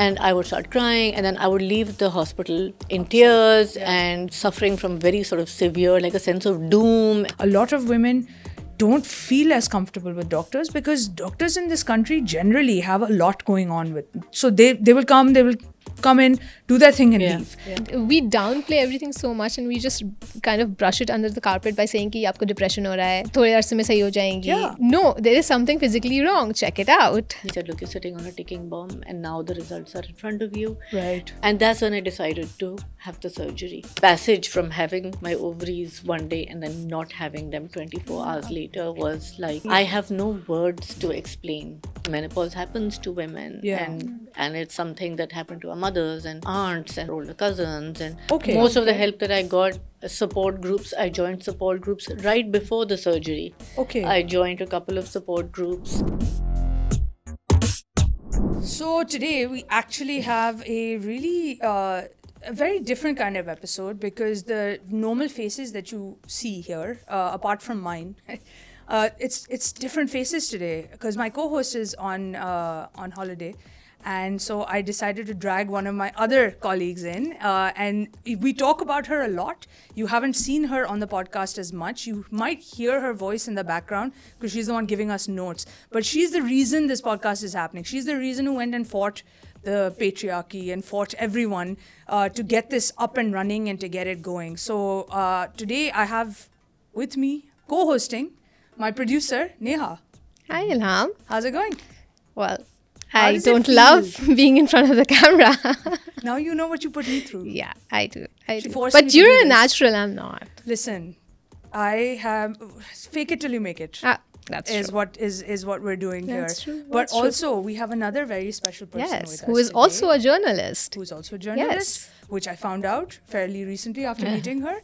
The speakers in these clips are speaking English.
And I would start crying, and then I would leave the hospital in tears and suffering from very sort of severe, like a sense of doom. A lot of women don't feel as comfortable with doctors because doctors in this country generally have a lot going on with. So they will come in, do their thing and leave. We downplay everything so much and we just kind of brush it under the carpet by saying कि आपको depression हो रहा है, थोड़े अरसे में सही हो जाएंगी. Yeah. No, there is something physically wrong. Check it out. He said, look, you're sitting on a ticking bomb and now the results are in front of you. Right. And that's when I decided to have the surgery. Passage from having my ovaries one day and then not having them 24 hours later was like, I have no words to explain. Menopause happens to women, and it's something that happened to our mothers and aunts and older cousins. And most of the help that I got, support groups, I joined support groups right before the surgery. I joined a couple of support groups. So today we actually have a really a very different kind of episode because the normal faces that you see here, apart from mine, it's different faces today because my co-host is on holiday. And so I decided to drag one of my other colleagues in. And we talk about her a lot. You haven't seen her on the podcast as much. You might hear her voice in the background because she's the one giving us notes. But she's the reason this podcast is happening. She's the reason who went and fought the patriarchy and fought everyone to get this up and running and to get it going. So today I have with me co-hosting my producer, Neha. Hi, Ilham. How's it going? Well, How I does it don't feel? love being in front of the camera. Now you know what you put me through. Yeah, I do. She forced me But to you're do a this. natural, I'm not. Listen, I have fake it till you make it. That's Is true. what is what we're doing That's here. true. But That's true. also we have another very special person Yes, with us who is today, also a journalist. who's also a journalist, which I found out fairly recently after meeting her.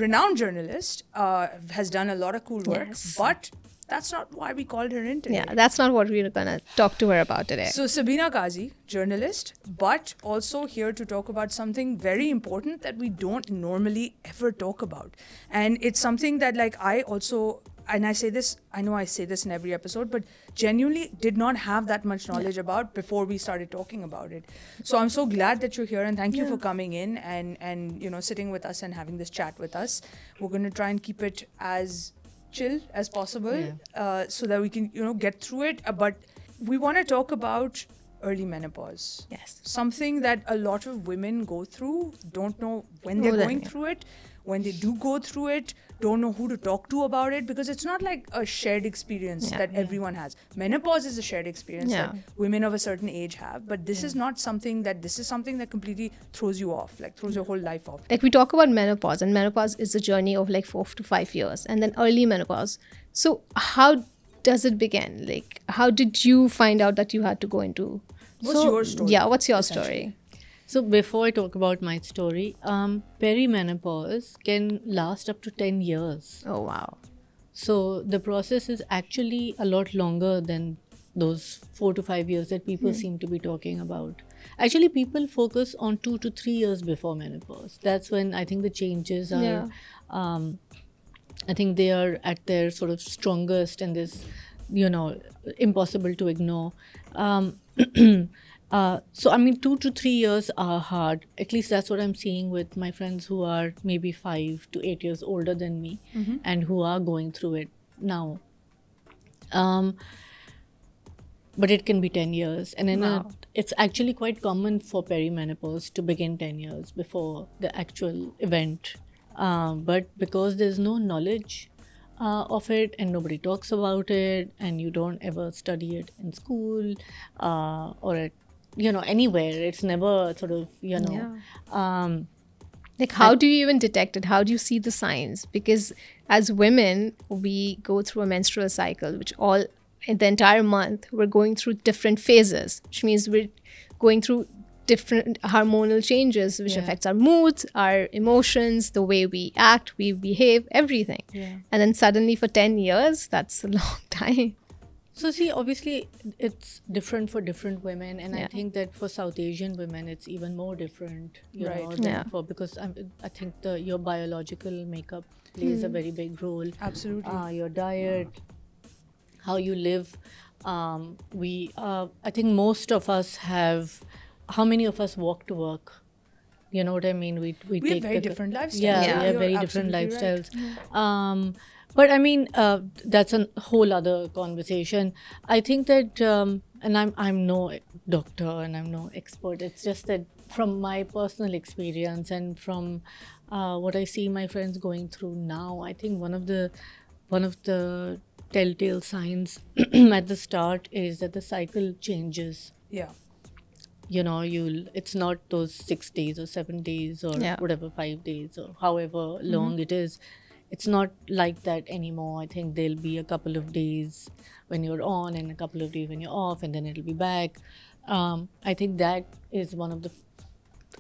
Renowned journalist, has done a lot of cool work, Yes. but that's not why we called her in today. Yeah, that's not what we're gonna talk to her about today. So Sabina Qazi, journalist, but also here to talk about something very important that we don't normally ever talk about. And it's something that like I also, and I say this, I know I say this in every episode, but genuinely did not have that much knowledge about before we started talking about it. So I'm so glad that you're here and thank you for coming in and you know sitting with us and having this chat with us. We're going to try and keep it as chill as possible so that we can get through it, but we want to talk about early menopause. Yes. Something that a lot of women go through, don't know when they're going through it, when they do go through it, don't know who to talk to about it, because it's not like a shared experience that everyone has. Menopause is a shared experience that women of a certain age have, but this is not something that, this is something that completely throws you off, like throws your whole life off. Like we talk about menopause, and menopause is a journey of like 4 to 5 years, and then early menopause. So how does it begin? Like how did you find out that you had to go into? What's your story? Yeah, what's your story? So before I talk about my story, perimenopause can last up to 10 years. Oh wow. So the process is actually a lot longer than those 4 to 5 years that people seem to be talking about. Actually, people focus on 2 to 3 years before menopause. That's when I think the changes are, I think they are at their sort of strongest and this, impossible to ignore. So, I mean, 2 to 3 years are hard. At least that's what I'm seeing with my friends who are maybe 5 to 8 years older than me and who are going through it now. But it can be 10 years. And then it's actually quite common for perimenopause to begin 10 years before the actual event. But because there's no knowledge of it and nobody talks about it and you don't ever study it in school or at anywhere, it's never sort of Like how do you even detect it? How do you see the signs? Because as women, we go through a menstrual cycle, which all in the entire month we're going through different phases, which means we're going through different hormonal changes, which affects our moods, our emotions, the way we act, we behave, everything. And then suddenly for 10 years, that's a long time. So see, obviously it's different for different women, and I think that for South Asian women it's even more different, you know, than because I think your biological makeup plays a very big role. Absolutely. Your diet, how you live, I think most of us have. How many of us walk to work? You know what I mean? We We have take very the- different lifestyles. Yeah, Yeah. we have You're very different absolutely right. lifestyles. But I mean, that's a whole other conversation. I think that, and I'm no doctor and I'm no expert. It's just that from my personal experience and from what I see my friends going through now, I think one of the telltale signs at the start is that the cycle changes. Yeah. You know, it's not those 6 days or 7 days or Yeah. whatever, 5 days or however long it is. It's not like that anymore. I think there'll be a couple of days when you're on and a couple of days when you're off, and then it'll be back. I think that is one of the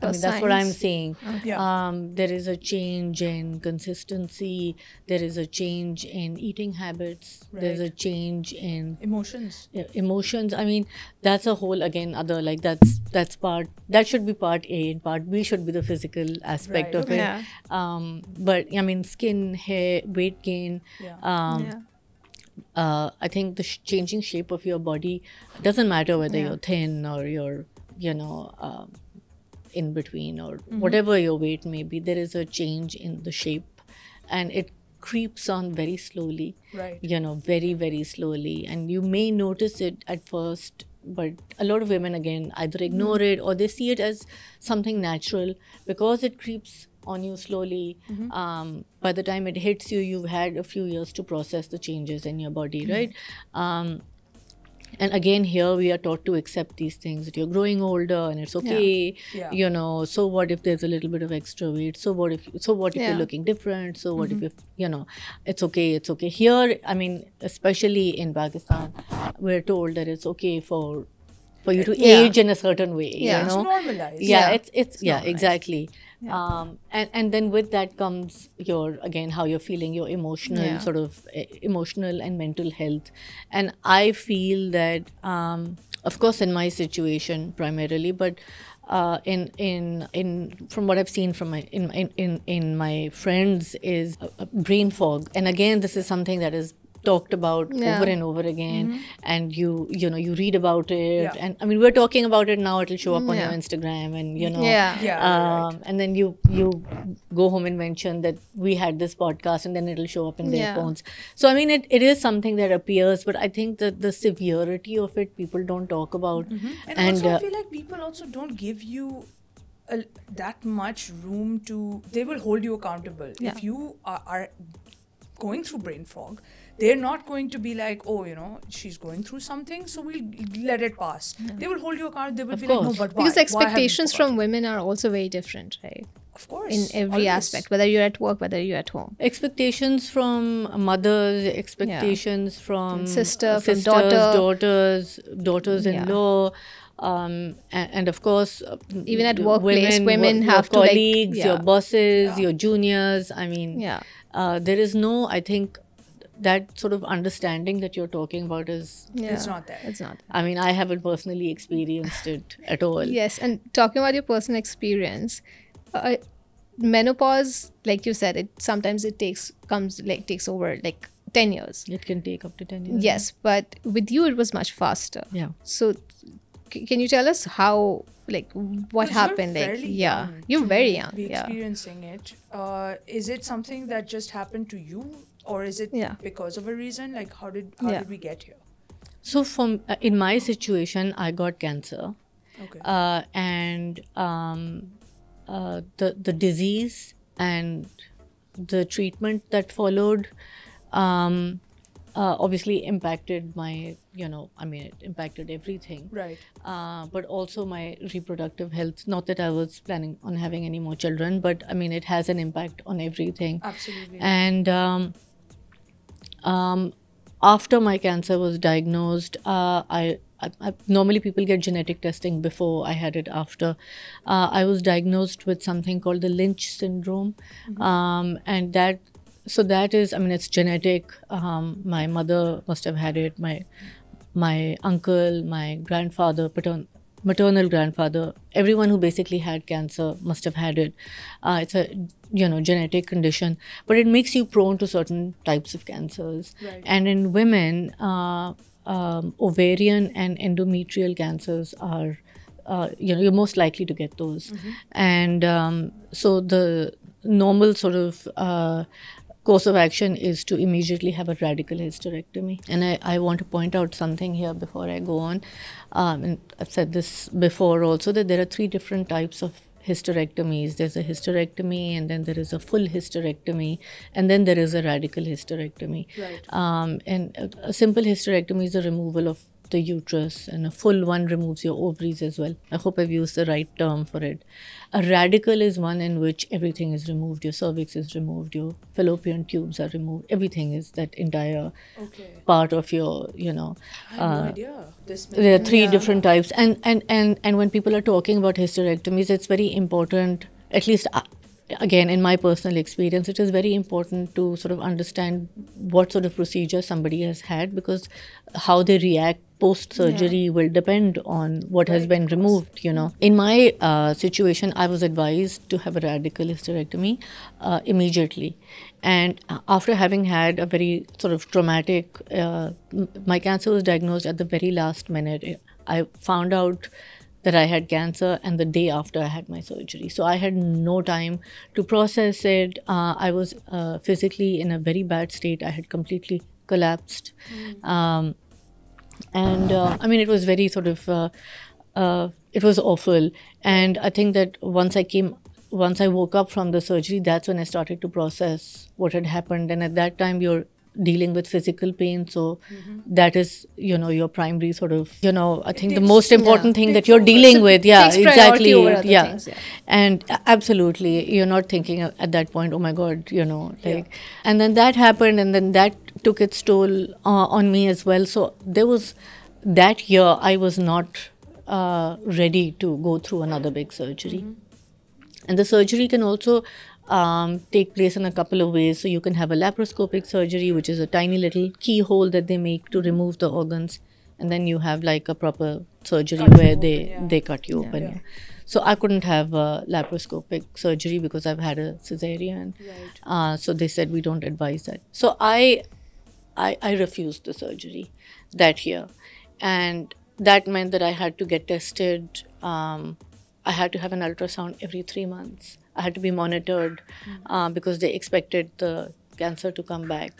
that's what I'm signs. saying. Yeah. There is a change in consistency. There is a change in eating habits. There's a Right. change in Emotions. emotions. I mean, that's a whole again other, like that's part that should be part A, and part B should be the physical aspect Right, of okay. it. Yeah. But I mean, skin, hair, weight gain. Yeah. Yeah. I think the changing shape of your body doesn't matter whether Yeah. you're thin or you're, in between or whatever your weight may be. There is a change in the shape, and it creeps on very slowly. Right. Very, very slowly, and you may notice it at first, but a lot of women again either ignore it or they see it as something natural because it creeps on you slowly. By the time it hits you, you've had a few years to process the changes in your body, right? And again, here we are taught to accept these things, that you're growing older and it's okay. Yeah. So what if there's a little bit of extra weight? So what if Yeah. you're looking different? So what if it's okay. Here, I mean, especially in Pakistan, we're told that it's okay for you to Yeah. age in a certain way. Yeah. You It's know? normalized. Yeah, Yeah. it's yeah, normalized. exactly. And then with that comes how you're feeling, your emotional Yeah. sort of emotional and mental health. And I feel that of course in my situation primarily, but in from what I've seen from in my friends is brain fog. And again, this is something that is talked about Yeah. over and over again, and you read about it. Yeah. And I mean, we're talking about it now, it'll show up on Yeah. your Instagram, and Yeah. Yeah. Right. and then you go home and mention that we had this podcast, and then it'll show up in their Yeah. phones. So I mean, it is something that appears, but I think that the severity of it people don't talk about. And also, I feel like people also don't give you that much room to. They will hold you accountable. Yeah. If you are going through brain fog, they're not going to be like, oh, she's going through something, so we'll let it pass. They will hold you accountable. They will Of be like, course. no, but why? Because Why haven't you expectations from forgotten?" women are also very different, right? Of course, In every always. aspect, whether you're at work, whether you're at home. Expectations from mothers, expectations from Sister, from sisters, daughter. daughters-in-law, and of course, Even at workplace, women your have to, like, colleagues, your yeah. bosses, your juniors. I mean, Yeah. there is no, I think, that sort of understanding that you're talking about is. Yeah. It's not there. It's not. I mean, I haven't personally experienced it at all. Yes, and talking about your personal experience, menopause, like you said, it takes over like 10 years. It can take up to 10 years. Yes, but with you it was much faster. Yeah. So can you tell us how, like, what Because happened? You're Like, fairly yeah, young you're to very young. Be Yeah. experiencing it. Is it something that just happened to you, or is it Yeah. because of a reason? Like, how did Yeah. we get here? So in my situation, I got cancer. Okay. And the disease and the treatment that followed obviously impacted my, it impacted everything. Right. But also my reproductive health. Not that I was planning on having any more children, but I mean, it has an impact on everything. Absolutely. And after my cancer was diagnosed, I normally people get genetic testing before. I had it after. I was diagnosed with something called the Lynch syndrome, and that is, I mean, it's genetic. My mother must have had it. My uncle, my grandfather, maternal grandfather, everyone who basically had cancer must have had it. It's a genetic condition, but it makes you prone to certain types of cancers. Right. And in women, ovarian and endometrial cancers are, you're most likely to get those. And so the normal sort of course of action is to immediately have a radical hysterectomy. And I want to point out something here before I go on. And I've said this before also, that there are 3 different types of hysterectomies. There's a hysterectomy, and then there is a full hysterectomy, and then there is a radical hysterectomy. Right. And a simple hysterectomy is the removal of the uterus, and a full one removes your ovaries as well. I hope I've used the right term for it. A radical is one in which everything is removed. Your cervix is removed, your fallopian tubes are removed. Everything is that entire part of your, I have no idea. There are 3 different types. And when people are talking about hysterectomies, it's very important, at least again, in my personal experience, it is very important to sort of understand what sort of procedure somebody has had, because how they react post-surgery will depend on what has been removed, In my situation, I was advised to have a radical hysterectomy immediately. And after having had a very sort of traumatic, my cancer was diagnosed at the very last minute. I found out that I had cancer, and the day after I had my surgery. So I had no time to process it. I was physically in a very bad state. I had completely collapsed. It was very sort of, it was awful. And I think that once I woke up from the surgery, that's when I started to process what had happened. And at that time, you're dealing with physical pain, so that is your primary sort of I think the most important thing that you're dealing with. Exactly. Things, and absolutely, you're not thinking at that point, oh my god, and then that happened, and then that took its toll on me as well. So there was that year I was not ready to go through another big surgery. And the surgery can also take place in a couple of ways. So you can have a laparoscopic surgery, which is a tiny little keyhole that they make to remove the organs, and then you have like a proper surgery where they cut you open. Yeah. So I couldn't have laparoscopic surgery because I've had a cesarean. Right. So they said we don't advise that. So I refused the surgery that year, and that meant that I had to get tested. I had to have an ultrasound every 3 months. I had to be monitored because they expected the cancer to come back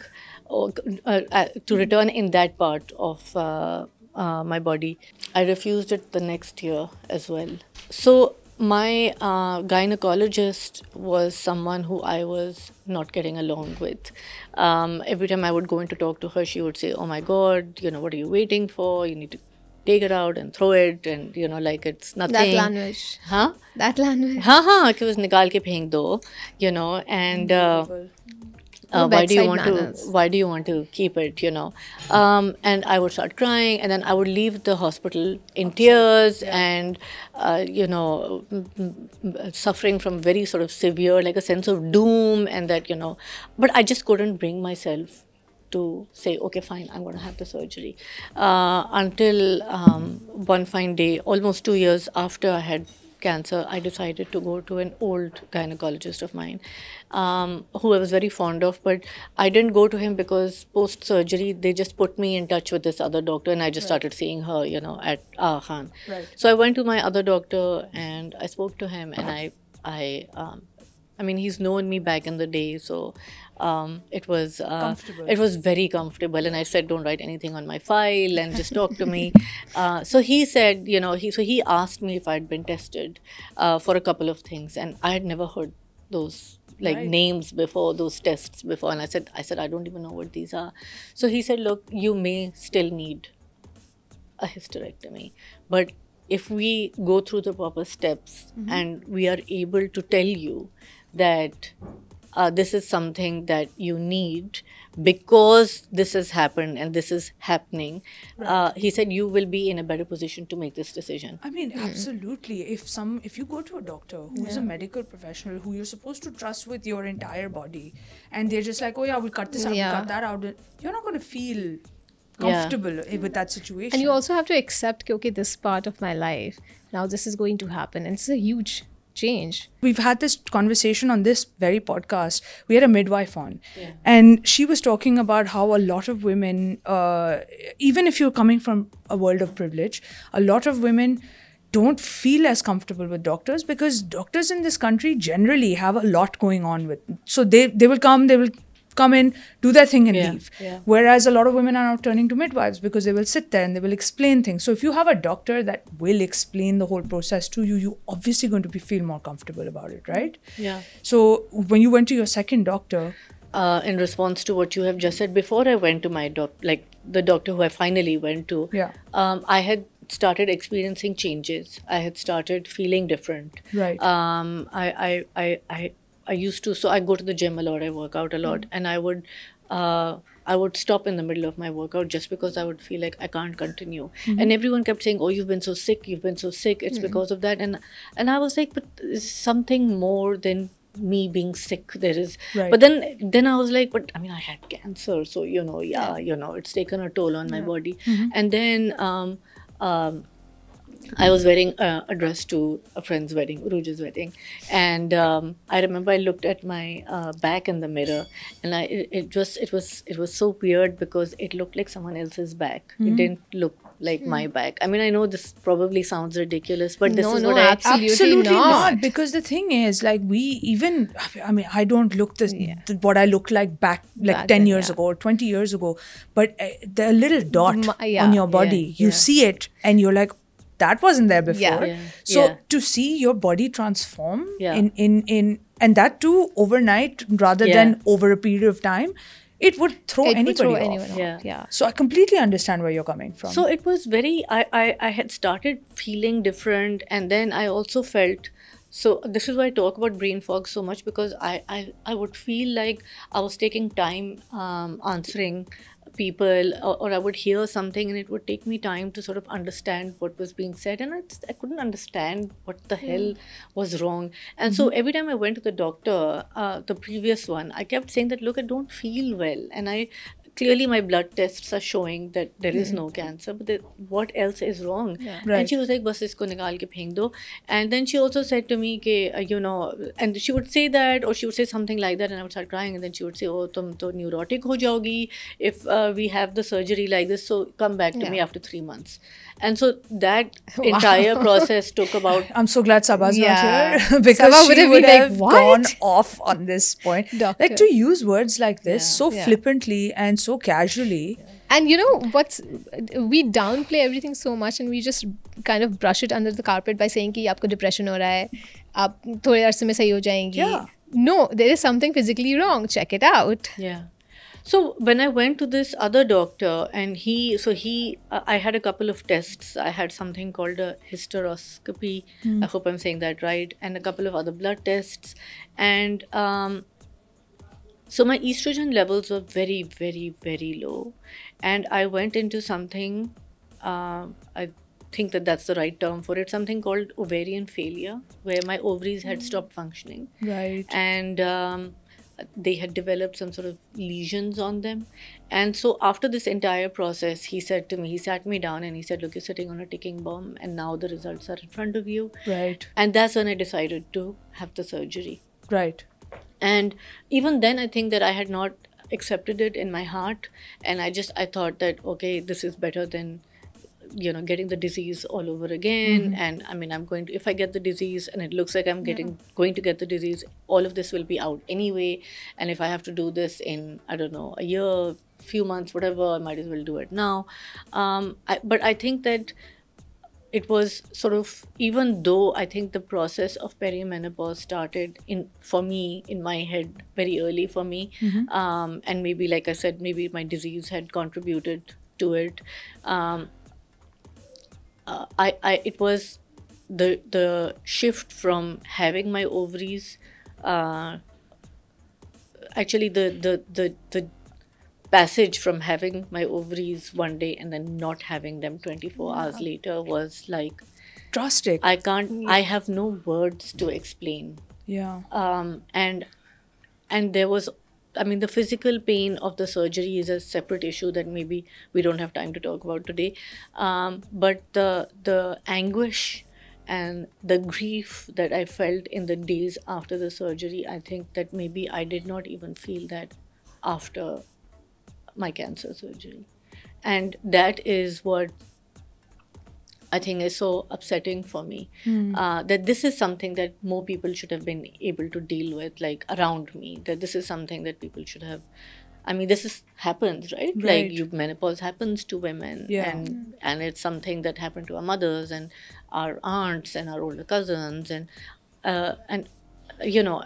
or to return in that part of my body. I refused it the next year as well. So my gynecologist was someone who I was not getting along with. Every time I would go in to talk to her, she would say, oh my God, what are you waiting for? You need to take it out and throw it, and like it's nothing. That language. Huh? That language. कि उस निकाल के फेंक दो, and why do you want to keep it, and I would start crying, and then I would leave the hospital in tears and suffering from very sort of severe, like a sense of doom, and that but I just couldn't bring myself to say, okay, fine, I'm going to have the surgery. Until one fine day, almost 2 years after I had cancer, I decided to go to an old gynecologist of mine, who I was very fond of, but I didn't go to him because post-surgery, they just put me in touch with this other doctor, and I just started seeing her, at Aga Khan. Right. So I went to my other doctor, and I spoke to him, and I mean, he's known me back in the day, so it was very comfortable. And I said, don't write anything on my file and just talk to me. So he said, he asked me if I'd been tested for a couple of things, and I had never heard those names before, those tests before. And I said, I don't even know what these are. So he said, look, you may still need a hysterectomy, but if we go through the proper steps and we are able to tell you that this is something that you need because this has happened and this is happening, he said you will be in a better position to make this decision. I mean, absolutely. If you go to a doctor who is a medical professional who you're supposed to trust with your entire body, and they're just like, oh yeah, we'll cut this out, we'll cut that out, you're not going to feel comfortable with that situation. And you also have to accept, okay, this part of my life, now this is going to happen. And it's a huge change. We've had this conversation on this very podcast. We had a midwife on, and she was talking about how a lot of women, even if you're coming from a world of privilege, a lot of women don't feel as comfortable with doctors because doctors in this country generally have a lot going on with. So they will come in, do their thing and leave. Whereas a lot of women are now turning to midwives because they will sit there and they will explain things. So if you have a doctor that will explain the whole process to you, you're obviously going to feel more comfortable about it, right? Yeah. So when you went to your second doctor, in response to what you have just said, before I went to my the doctor who I finally went to, I had started experiencing changes. I had started feeling different. Right. I used to, so I go to the gym a lot, I work out a lot, and I would stop in the middle of my workout just because I would feel like I can't continue. And everyone kept saying, oh, you've been so sick, it's because of that. And I was like, but there's something more than me being sick. There is. Right. But then I was like, but I mean, I had cancer, so it's taken a toll on my body. And then I was wearing a dress to a friend's wedding, Uruja's wedding, and I remember I looked at my back in the mirror, and it was so weird because it looked like someone else's back. It didn't look like my back. I mean, I know this probably sounds ridiculous, but this is what I absolutely not. Because the thing is, like, I don't look what I looked like back 10 years ago or 20 years ago, but the little dot on your body, you see it and you're like, that wasn't there before. So to see your body transform in and that too overnight rather than over a period of time, it would throw anybody off. Yeah. So I completely understand where you're coming from. So it was I had started feeling different, and then I also felt, so this is why I talk about brain fog so much, because I would feel like I was taking time answering people, or I would hear something and it would take me time to sort of understand what was being said, and I couldn't understand what the hell was wrong. And so every time I went to the doctor, the previous one, I kept saying that, look, I don't feel well, and clearly my blood tests are showing that there is no cancer, but what else is wrong? And she was like, bas isko nikal ke pheng do. And then she also said to me ke, and she would say that, or she would say something like that, and I would start crying, and then she would say, oh, tum to neurotic ho jaogi if we have the surgery like this, so come back to me after 3 months. And so that entire process took about... I'm so glad Sabah's not here because Sabah she would have like, gone off on this point. Doctor. Like, to use words like this so flippantly and so casually. And you know we downplay everything so much, and we just kind of brush it under the carpet by saying कि आपको depression हो रहा है, आप थोड़े अरसे में सही हो जाएंगी. No, there is something physically wrong. Check it out. Yeah. So when I went to this other doctor, and I had a couple of tests. I had something called a hysteroscopy. I hope I'm saying that right, and a couple of other blood tests, and so my estrogen levels were very, very, very low, and I went into something. I think that's the right term for it. Something called ovarian failure, where my ovaries had stopped functioning. Right. And they had developed some sort of lesions on them. And so after this entire process, he sat me down and he said, look, you're sitting on a ticking bomb, and now the results are in front of you. Right. And that's when I decided to have the surgery. Right. And even then, I think that I had not accepted it in my heart. And I thought that, okay, this is better than, getting the disease all over again. And I mean, if I get the disease and it looks like I'm going to get the disease, all of this will be out anyway. And if I have to do this in, I don't know, a year, few months, whatever, I might as well do it now. But I think that it was sort of, even though I think the process of perimenopause started for me, in my head, very early for me. And maybe, like I said, maybe my disease had contributed to it. It was the shift from having my ovaries, actually the passage from having my ovaries one day and then not having them 24 hours later was like drastic. I have no words to explain. And there was, I mean, the physical pain of the surgery is a separate issue that maybe we don't have time to talk about today. But the anguish And the grief that I felt in the days after the surgery, I think that maybe I did not even feel that after my cancer surgery. And that is what I think is so upsetting for me. That this is something that more people should have been able to deal with, like around me. That this is something that people should have. I mean, happens, right? Right. Like menopause happens to women, Yeah. and it's something that happened to our mothers and our aunts and our older cousins, and I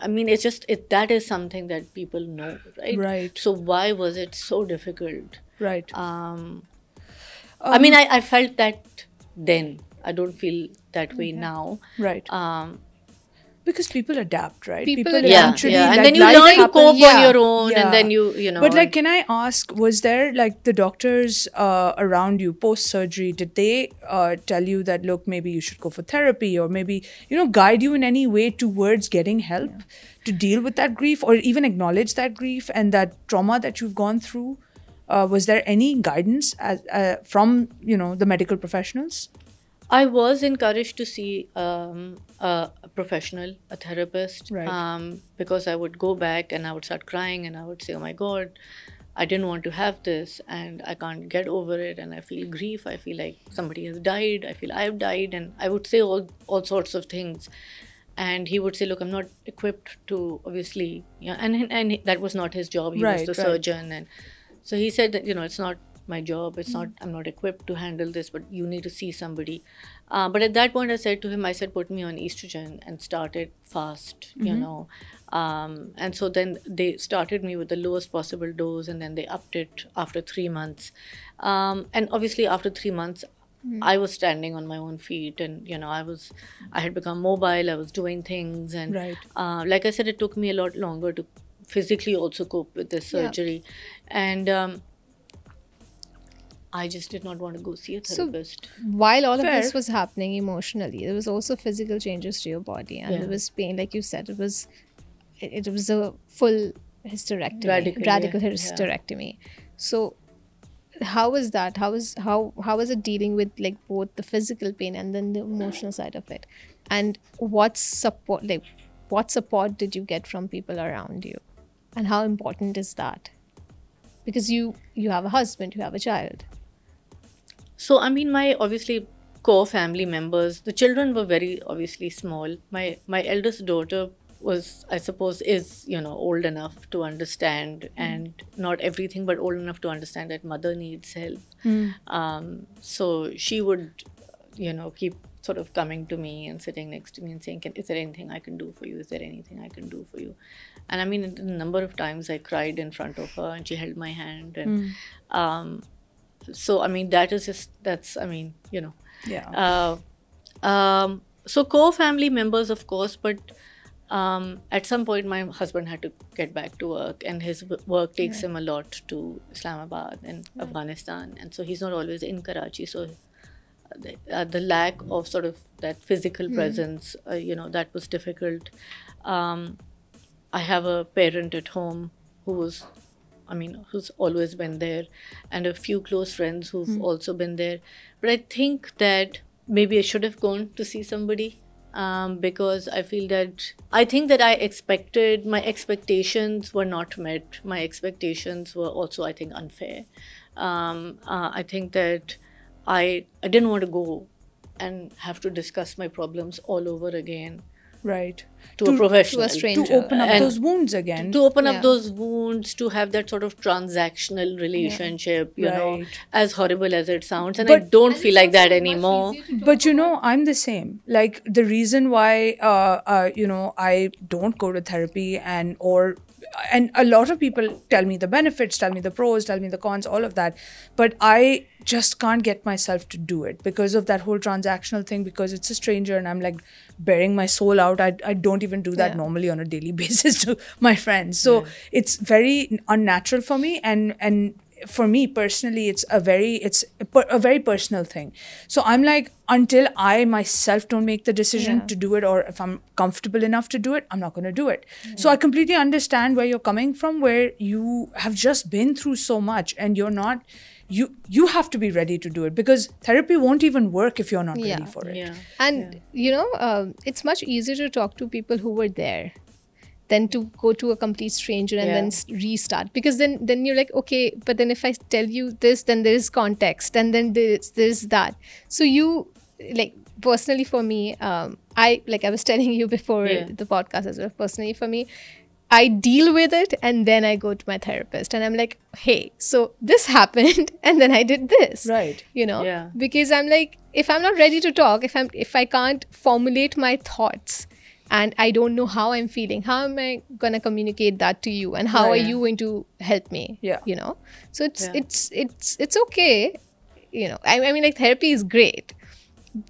mean, that is something that people know, right? Right. So why was it so difficult? Right. I mean, I felt that then. I don't feel that way now. Right. Because people adapt, right? People adapt. eventually, And like, then you life learn to happens. cope Yeah. on your own, Yeah. and then you know. But like, can I ask, was there like the doctors around you post surgery? Did they tell you that, look, maybe you should go for therapy, or maybe guide you in any way towards getting help to deal with that grief, or even acknowledge that grief and that trauma that you've gone through? Was there any guidance from the medical professionals? I was encouraged to see a professional, a therapist, Right. because I would go back and I would start crying and I would say, oh my God, I didn't want to have this and I can't get over it, and I feel grief. I feel like somebody has died. I feel I've died. And I would say all sorts of things. And he would say, look, I'm not equipped to, obviously, and that was not his job. He was Right, the right. surgeon. And so he said that, it's not my job. It's not, I'm not equipped to handle this, but you need to see somebody. But at that point, I said to him, put me on estrogen and start it fast, and so then they started me with the lowest possible dose, and then they upped it after 3 months. And obviously after 3 months, I was standing on my own feet, and I had become mobile. I was doing things, and Right. like I said, it took me a lot longer to physically also cope with this Yeah. surgery, and I just did not want to go see a So- therapist. While all of Fair. this was happening emotionally, there was also physical changes to your body, and Yeah. there was pain, like you said. It was a full hysterectomy, Radical, yeah. hysterectomy. So, how was that? How was it dealing with like both the physical pain and then the emotional side of it? And what support did you get from people around you, and how important is that? Because you have a husband, you have a child. So, I mean, my obviously core family members, the children were very obviously small. My eldest daughter was, I suppose, is, old enough to understand, and not everything, but old enough to understand that mother needs help. So she would, keep sort of coming to me and sitting next to me and saying, is there anything I can do for you? Is there anything I can do for you? And I mean, a number of times I cried in front of her and she held my hand. And so, I mean, Yeah. So core family members, of course, but at some point my husband had to get back to work, and his work takes him a lot to Islamabad and Afghanistan, and so he's not always in Karachi. So the lack of sort of that physical presence, that was difficult. I have a parent at home who's always been there, and a few close friends who've also been there. But I think that maybe I should have gone to see somebody, because I think that my expectations were not met. My expectations were also, I think, unfair. I think that I didn't want to go and have to discuss my problems all over again Right. to a professional. to a stranger. To open up And those wounds again. to open Yeah. up those wounds, to have that sort of transactional relationship, Right. as horrible as it sounds. And I But- don't feel like that anymore. But I'm the same. Like, the reason why I don't go to therapy, and a lot of people tell me the benefits, tell me the pros, tell me the cons, all of that, but I just can't get myself to do it because of that whole transactional thing, because it's a stranger and I'm like bearing my soul out. I don't even do that Yeah. normally on a daily basis to my friends. So it's very unnatural for me, and for me personally, it's a very personal thing. So I'm like, until I myself don't make the decision Yeah. to do it, or if I'm comfortable enough to do it, I'm not going to do it. So I completely understand where you're coming from, where you have just been through so much and you're not you have to be ready to do it, because therapy won't even work if you're not Yeah. ready for it. Yeah. And it's much easier to talk to people who were there than to go to a complete stranger and Yeah. then restart, because then you're like, okay, but then if I tell you this, then there is context, and then there's that. So you, like, personally for me, I was telling you before Yeah. the podcast as well, personally for me, I deal with it and then I go to my therapist and I'm like, hey, so this happened and then I did this. Right. Yeah. Because I'm like, if I'm not ready to talk, if I can't formulate my thoughts and I don't know how I'm feeling, how am I gonna communicate that to you, and how Right. are you going to help me? Yeah. So Yeah. it's okay. I mean, like, therapy is great,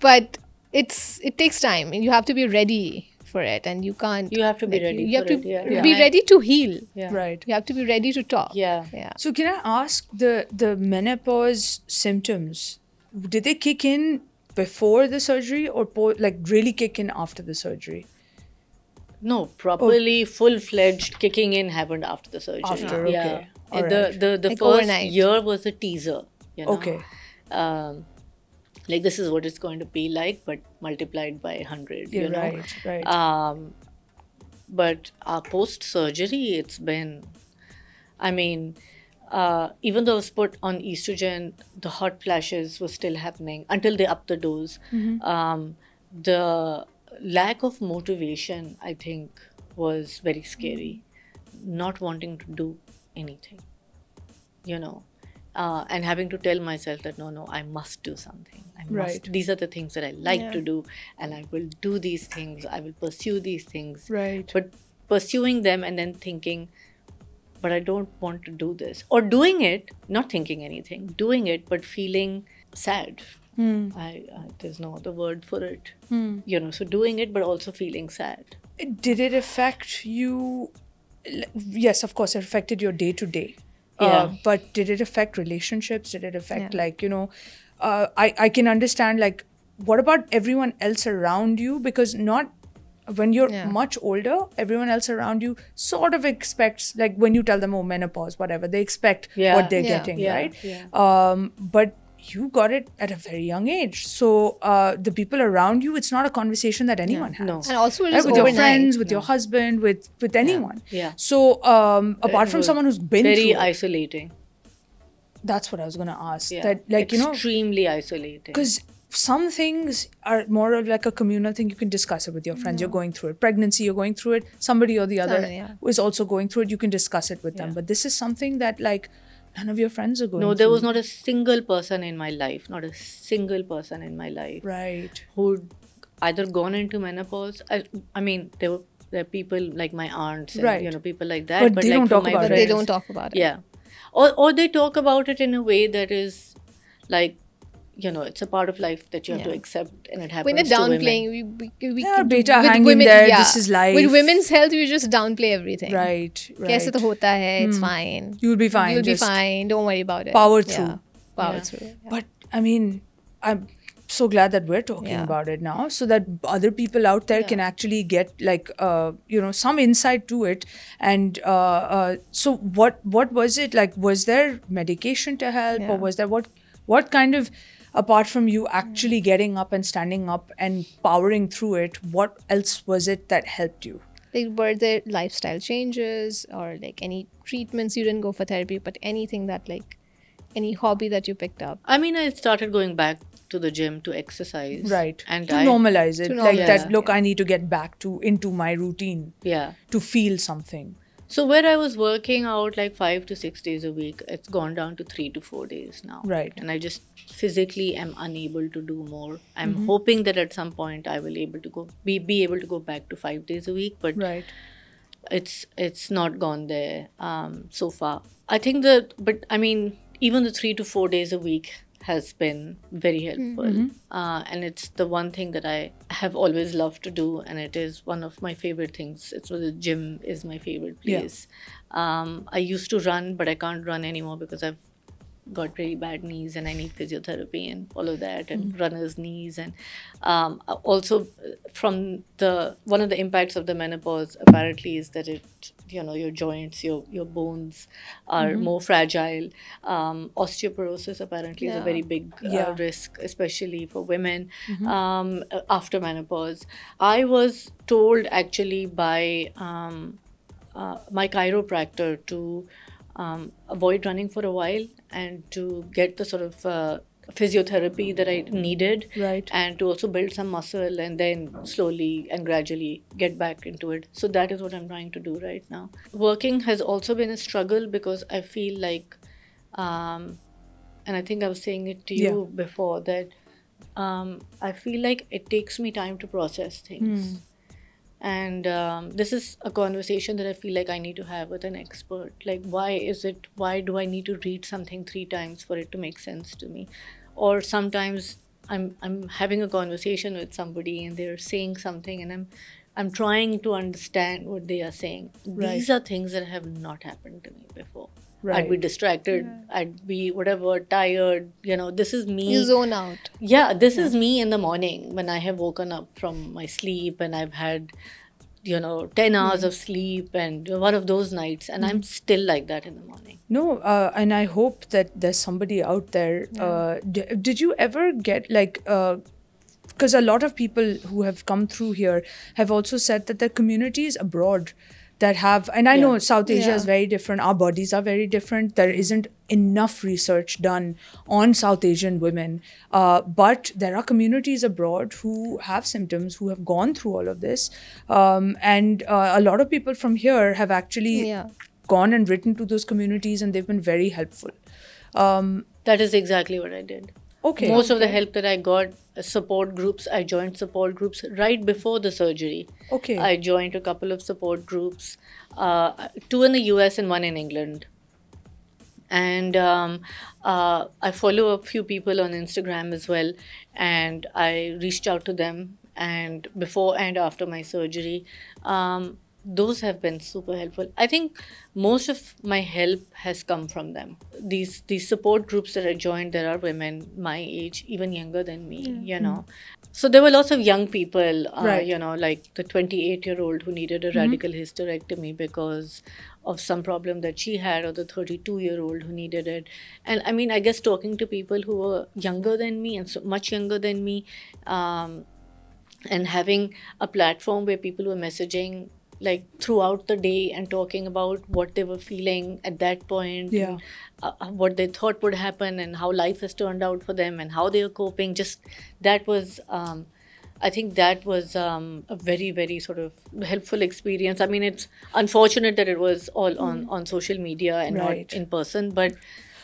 but it takes time and you have to be ready for it, and you can't. You have to be like, ready You have for to it, yeah. be Yeah. ready to heal. Yeah. Right. You have to be ready to talk. Yeah. Yeah. So can I ask, the menopause symptoms, did they kick in before the surgery or really kick in after the surgery? No, properly full-fledged kicking in happened after the surgery. After, Yeah. okay. And Alright. the Like first overnight. year was a teaser. Okay. Like, this is what it's going to be like, but multiplied by 100. Yeah, you know. right. But post-surgery, it's been, I mean, even though I was put on estrogen, the hot flashes were still happening until they upped the dose. The lack of motivation, I think, was very scary. Not wanting to do anything, and having to tell myself that no, I must do something. I must. Right. These are the things that I like Yeah. to do, and I will do these things. I will pursue these things. Right. But pursuing them and then thinking, but I don't want to do this, or doing it, not thinking anything, doing it, but feeling sad. There's no other word for it. So doing it, but also feeling sad. Did it affect you? Yes, of course, it affected your day to day. Yeah. But did it affect relationships? Did it affect, Yeah. I can understand, like, what about everyone else around you? Because when you're Yeah. much older, everyone else around you sort of expects, like, when you tell them, oh, menopause, whatever, they expect Yeah. what they're Yeah. getting, Yeah. right? Yeah. But you got it at a very young age. So the people around you, it's not a conversation that anyone has. No. And also, it Right, is with your overnight. friends, with your husband, with anyone. Yeah. So apart from was someone who's been Very through it, isolating. that's what I was going to ask. Yeah. That, like, extremely isolating. because some things are more of like a communal thing. You can discuss it with your friends. You're going through it. Pregnancy, you're going through it. Somebody or the other Somebody, yeah. is also going through it. You can discuss it with them. Yeah. But this is something that, like, none of your friends are going No, through. there was not a single person in my life, not a single person in my life Right. who'd either gone into menopause. I mean, there are people like my aunts and Right. people like that. But But they like don't from talk my about it. But they friends- don't talk about it. Yeah, or they talk about it in a way that is like, it's a part of life that you have to Yeah. accept, and it happens When they're to women. downplaying, we Yeah, with beta hanging there, this is life. With women's health, you just downplay everything. Right. Kaise to Right. hota hai, it's fine. You'll be fine. You'll be just fine. Don't worry about it. power Yeah. through. Power Yeah. through. Yeah. But I mean, I'm so glad that we're talking Yeah. about it now, so that other people out there can actually get, like, some insight to it. And so what was it like? Was there medication to help, Yeah. or was there what kind of, apart from you actually getting up and standing up and powering through it, what else was it that helped you? Like, were there lifestyle changes or like any treatments? You didn't go for therapy, but anything that, like, any hobby that you picked up? I mean, I started going back to the gym to exercise. Right. And to I, normalize it, to like normalize that. it, Look, I need to get back into my routine yeah. to feel something. So where I was working out like 5 to 6 days a week, it's gone down to 3 to 4 days now. Right. And I just physically am unable to do more. I'm hoping that at some point I will able to be able to go back to 5 days a week, but Right. it's not gone there so far. I think but I mean, even the 3 to 4 days a week has been very helpful. And it's the one thing that I have always loved to do, and it is one of my favorite things. It's the gym is my favorite Yeah. place. I used to run, but I can't run anymore because I've got really bad knees and I need physiotherapy and all of that, and runner's knees. And also from one of the impacts of the menopause apparently is that it your joints, your bones are more fragile. Osteoporosis apparently is a very big risk, especially for women after menopause. I was told actually by my chiropractor to avoid running for a while and to get the sort of physiotherapy that I needed, Right. and to also build some muscle and then slowly and gradually get back into it. So that is what I'm trying to do right now. Working has also been a struggle because I feel like, and I think I was saying it to you before, that I feel like it takes me time to process things. And this is a conversation that I feel like I need to have with an expert. Like, why do I need to read something 3 times for it to make sense to me? Or sometimes I'm having a conversation with somebody and they're saying something and I'm trying to understand what they are saying. Right. These are things that have not happened to me before. Right. I'd be distracted, I'd be whatever, tired, this is me. You zone out. Yeah, this is me in the morning when I have woken up from my sleep and I've had, 10 hours of sleep and one of those nights, and I'm still like that in the morning. No, and I hope that there's somebody out there. Did you ever get like, because a lot of people who have come through here have also said that the communities abroad that have, and I know South Asia is very different, our bodies are very different, there isn't enough research done on South Asian women, but there are communities abroad who have symptoms, who have gone through all of this, and a lot of people from here have actually gone and written to those communities and they've been very helpful. That is exactly what I did. Okay. Most of the help that I got, support groups, I joined support groups right before the surgery. Okay. I joined a couple of support groups, 2 in the US and 1 in England. And I follow a few people on Instagram as well, and I reached out to them, and before and after my surgery, those have been super helpful. I think most of my help has come from them. These support groups that I joined, there are women my age, even younger than me, So there were lots of young people, like the 28-year-old who needed a radical hysterectomy because of some problem that she had, or the 32-year-old who needed it. And I mean, I guess talking to people who were younger than me and so much younger than me, and having a platform where people were messaging like throughout the day and talking about what they were feeling at that point, and, what they thought would happen and how life has turned out for them and how they are coping. Just that was, I think that was a very, very sort of helpful experience. I mean, it's unfortunate that it was all on social media and not in person, but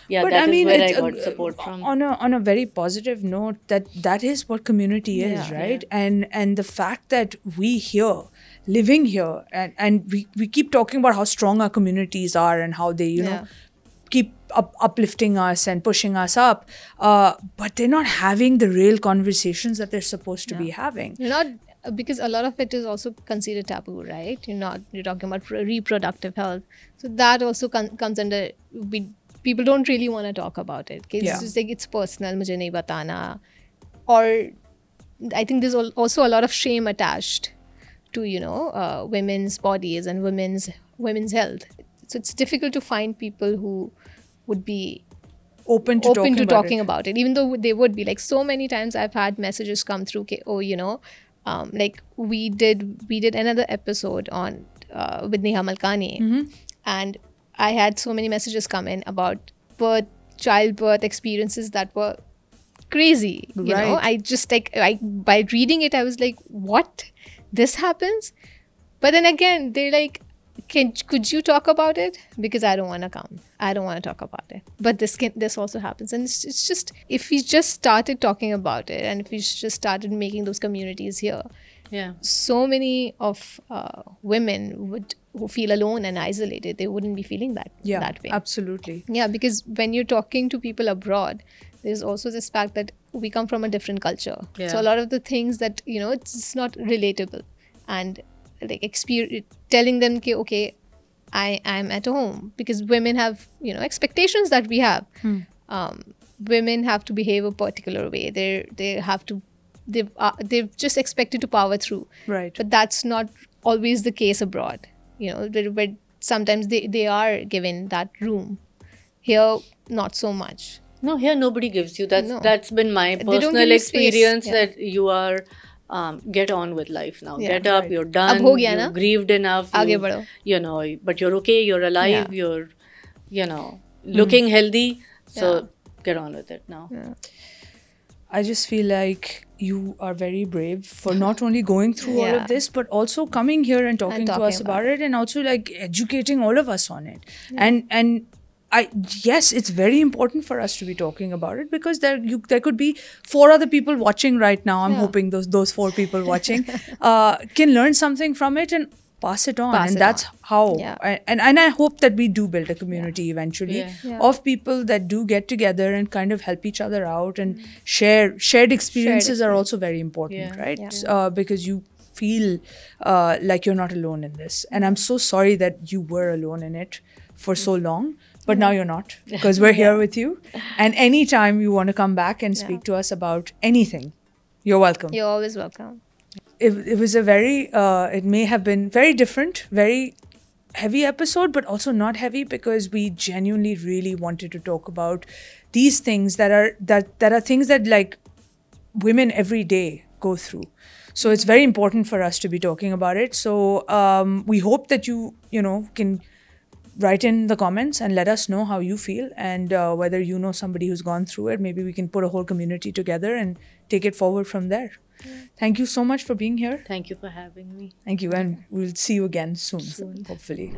yeah, that is where I got support from. On a very positive note, that is what community is, right? And the fact that we here, living here, and we keep talking about how strong our communities are and how they, know, keep uplifting us and pushing us up, but they're not having the real conversations that they're supposed to be having. You're not, because a lot of it is also considered taboo, right? You're talking about reproductive health, so that also comes under, people don't really want to talk about it. It's just like, it's personal, mujhe nahi batana. Or I think there's also a lot of shame attached to women's bodies and women's health. So it's difficult to find people who would be open to talking about it, even though they would be. Like, so many times I've had messages come through, like we did another episode on with Neha Malkani, and I had so many messages come in about childbirth experiences that were crazy. You know, I just by reading it, I was like, what? This happens? But then again, they're like, could you talk about it? Because I don't want to come. I don't want to talk about it. But this also happens. And it's just, if we just started talking about it, and if we just started making those communities here, so many of women who feel alone and isolated, they wouldn't be feeling that way. Absolutely. Yeah, because when you're talking to people abroad, there's also this fact that we come from a different culture. Yeah. So a lot of the things that, it's not relatable. And like telling them, okay, I'm at home, because women have, expectations that we have. Women have to behave a particular way. They're just expected to power through. Right. But that's not always the case abroad. Where sometimes they are given that room. Here, not so much. No, here nobody gives you. No. That's been my They don't give personal you space. experience, Yeah. that you are get on with life now. Yeah, Get up, right. you're done. Ab ho gaya you na? grieved enough. Aage you- badho. You know, but you're okay. You're alive. Yeah. You're, looking healthy. So Yeah. get on with it now. I just feel like you are very brave for not only going through all Yeah. of this, but also coming here and talking to talking us about about it, and also like educating all of us on it. And yes, it's very important for us to be talking about it, because there could be 4 other people watching right now. I'm Yeah. hoping those 4 people watching can learn something from it and pass it on. Pass And it that's on. how. Yeah. And I hope that we do build a community eventually Yeah. of people that do get together and kind of help each other out, and shared experiences are also very important, Yeah. right? Yeah. Because you feel like you're not alone in this. And I'm so sorry that you were alone in it for so long, but now you're not, because we're here with you. And anytime you want to come back and speak to us about anything, you're welcome. You're always welcome. It was a very, it may have been very different, very heavy episode, but also not heavy, because we genuinely really wanted to talk about these things that are things that like women every day go through. So it's very important for us to be talking about it. So we hope that you can write in the comments and let us know how you feel, and whether you know somebody who's gone through it. Maybe we can put a whole community together and take it forward from there. Thank you so much for being here. Thank you for having me. Thank you, and we'll see you again soon. Hopefully.